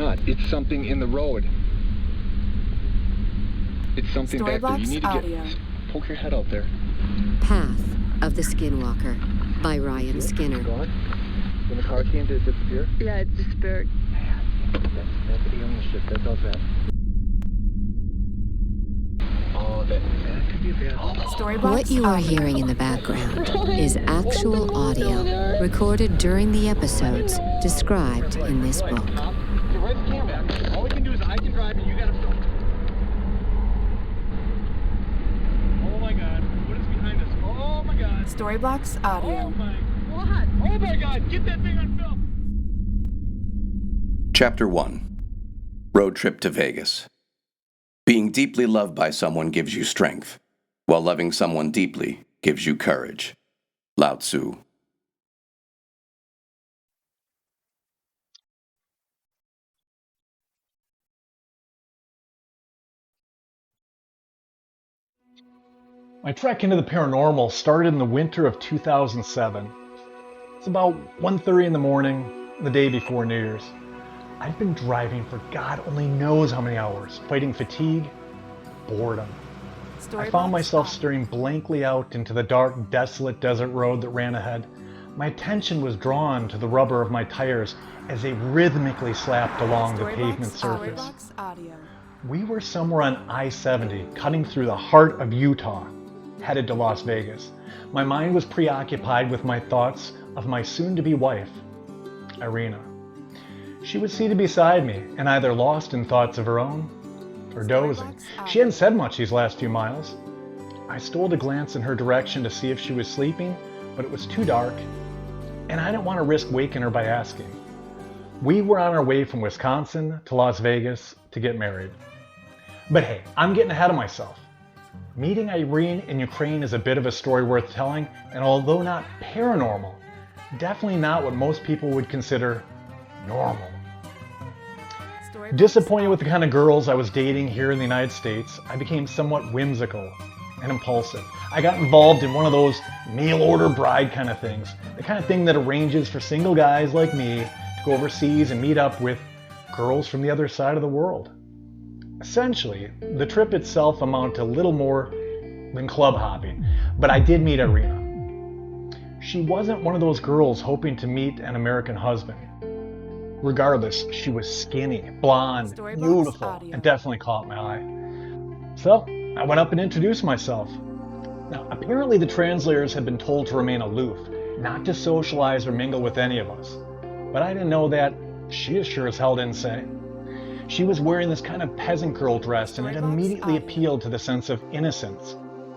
not. It's something in the road. It's something back there. You need to get... Poke your head out there. Path of the Skinwalker by Ryan Skinner. Gone? When the car came, did it disappear? Yeah, it disappeared. That's the alien ship that does that. Oh, that could be a bad... What you are hearing in the background is actual audio recorded during the episodes described in this book. Where's the camera? All we can do is I can drive and you gotta film. Oh my god, what is behind us? Oh my god. Storyblocks Audio. Oh my god. Oh my god, get that thing on film. Chapter 1. Road Trip to Vegas. Being deeply loved by someone gives you strength, while loving someone deeply gives you courage. Lao Tzu. My trek into the paranormal started in the winter of 2007. It's about 1:30 in the morning, the day before New Year's. I'd been driving for God only knows how many hours, fighting fatigue, boredom. I found myself staring blankly out into the dark, desolate desert road that ran ahead. My attention was drawn to the rubber of my tires as they rhythmically slapped along the pavement surface. We were somewhere on I-70, cutting through the heart of Utah, headed to Las Vegas. My mind was preoccupied with my thoughts of my soon-to-be wife, Irina. She was seated beside me and either lost in thoughts of her own or dozing. She hadn't said much these last few miles. I stole a glance in her direction to see if she was sleeping, but it was too dark, and I didn't want to risk waking her by asking. We were on our way from Wisconsin to Las Vegas to get married. But hey, I'm getting ahead of myself. Meeting Irene in Ukraine is a bit of a story worth telling, and although not paranormal, definitely not what most people would consider normal. Disappointed with the kind of girls I was dating here in the United States, I became somewhat whimsical and impulsive. I got involved in one of those mail order bride kind of things, the kind of thing that arranges for single guys like me to go overseas and meet up with girls from the other side of the world. Essentially, the trip itself amounted to little more than club hopping, but I did meet Irina. She wasn't one of those girls hoping to meet an American husband. Regardless, she was skinny, blonde, beautiful, and definitely caught my eye. So, I went up and introduced myself. Now, apparently the translators had been told to remain aloof, not to socialize or mingle with any of us. But I didn't know that she sure as hell didn't say. She was wearing this kind of peasant girl dress, and it immediately appealed to the sense of innocence,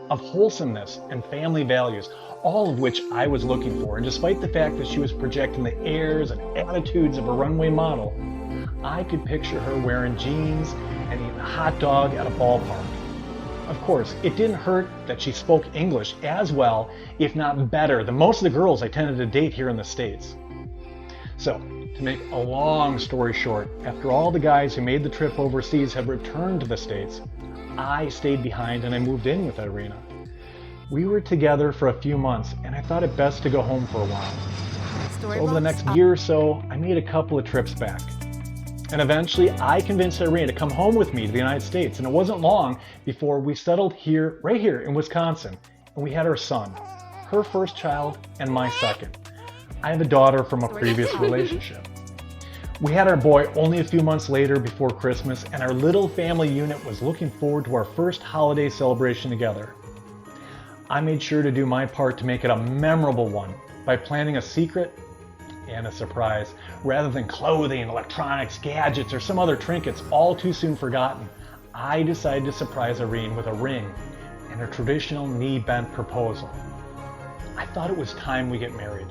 of wholesomeness, and family values, all of which I was looking for. And despite the fact that she was projecting the airs and attitudes of a runway model, I could picture her wearing jeans and eating a hot dog at a ballpark. Of course, it didn't hurt that she spoke English as well, if not better, than most of the girls I tended to date here in the States. So, to make a long story short, after all the guys who made the trip overseas had returned to the States, I stayed behind and I moved in with Irina. We were together for a few months, and I thought it best to go home for a while. So over the next year or so, I made a couple of trips back. And eventually, I convinced Irina to come home with me to the United States, and it wasn't long before we settled here, right here in Wisconsin, and we had our son, her first child, and my second. I have a daughter from a previous relationship. We had our boy only a few months later before Christmas, and our little family unit was looking forward to our first holiday celebration together. I made sure to do my part to make it a memorable one by planning a secret and a surprise. Rather than clothing, electronics, gadgets, or some other trinkets all too soon forgotten, I decided to surprise Irene with a ring and a traditional knee-bent proposal. I thought it was time we get married.